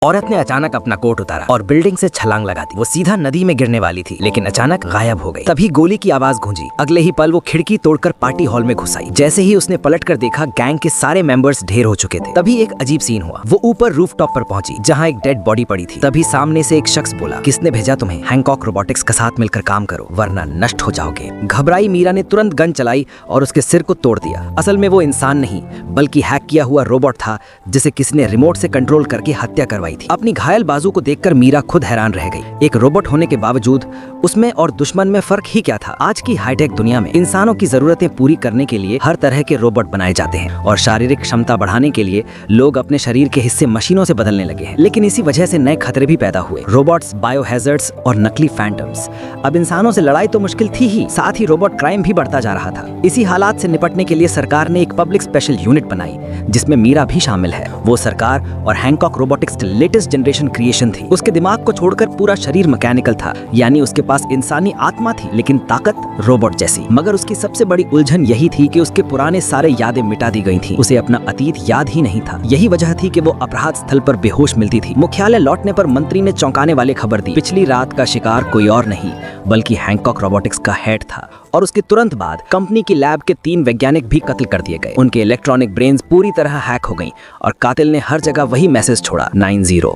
औरत ने अचानक अपना कोट उतारा और बिल्डिंग से छलांग लगा दी। वो सीधा नदी में गिरने वाली थी, लेकिन अचानक गायब हो गई। तभी गोली की आवाज गूंजी। अगले ही पल वो खिड़की तोड़कर पार्टी हॉल में घुस आई। जैसे ही उसने पलटकर देखा, गैंग के सारे मेंबर्स ढेर हो चुके थे। तभी एक अजीब सीन हुआ। वो ऊपर रूफटॉप पर पहुंची, जहां एक डेड बॉडी पड़ी थी। तभी सामने से एक शख्स बोला, किसने भेजा तुम्हें? हैंकॉक रोबोटिक्स के साथ मिलकर काम करो, वरना नष्ट हो जाओगे। घबराई मीरा ने तुरंत गन चलाई और उसके सिर को तोड़ दिया। असल में वो इंसान नहीं, बल्कि हैक किया हुआ रोबोट था, जिसे किसी ने रिमोट से कंट्रोल करके हत्या करवाई थी। अपनी घायल बाजू को देखकर मीरा खुद हैरान रह गई। एक रोबोट होने के बावजूद उसमें और दुश्मन में फर्क ही क्या था? आज की हाईटेक दुनिया में इंसानों की जरूरतें पूरी करने के लिए हर तरह के रोबोट बनाए जाते हैं और शारीरिक क्षमता बढ़ाने के लिए लोग अपने शरीर के हिस्से मशीनों से बदलने लगे हैं। लेकिन इसी वजह से नए खतरे भी पैदा हुए। रोबोट्स, बायोहैजर्ड्स और नकली फैंटम्स। अब इंसानों से लड़ाई तो मुश्किल थी ही, साथ ही रोबोट क्राइम भी बढ़ता जा रहा था। इसी हालात से निपटने के लिए सरकार ने एक पब्लिक स्पेशल यूनिट बनाई, जिसमें मीरा भी शामिल है। वो सरकार और हैंकॉक रोबोटिक्स की लेटेस्ट जनरेशन क्रिएशन थी। उसके दिमाग को छोड़कर पूरा शरीर मैकेनिकल था, यानी उसके पास इंसानी आत्मा थी, लेकिन ताकत रोबोट जैसी। मगर उसकी सबसे बड़ी उलझन यही थी कि उसके पुराने सारे यादें मिटा दी गई थी। उसे अपना अतीत याद ही नहीं था। यही वजह थी कि वो अपराध स्थल पर बेहोश मिलती थी। मुख्यालय लौटने पर मंत्री ने चौंकाने वाली खबर दी। पिछली रात का शिकार कोई और नहीं, बल्कि हैंकॉक रोबोटिक्स का हेड था। और उसके तुरंत बाद कंपनी की लैब के 3 वैज्ञानिक भी कत्ल कर दिए गए। उनके इलेक्ट्रॉनिक ब्रेन्स पूरी तरह हैक हो गईं और कातिल ने हर जगह वही मैसेज छोड़ा, 90।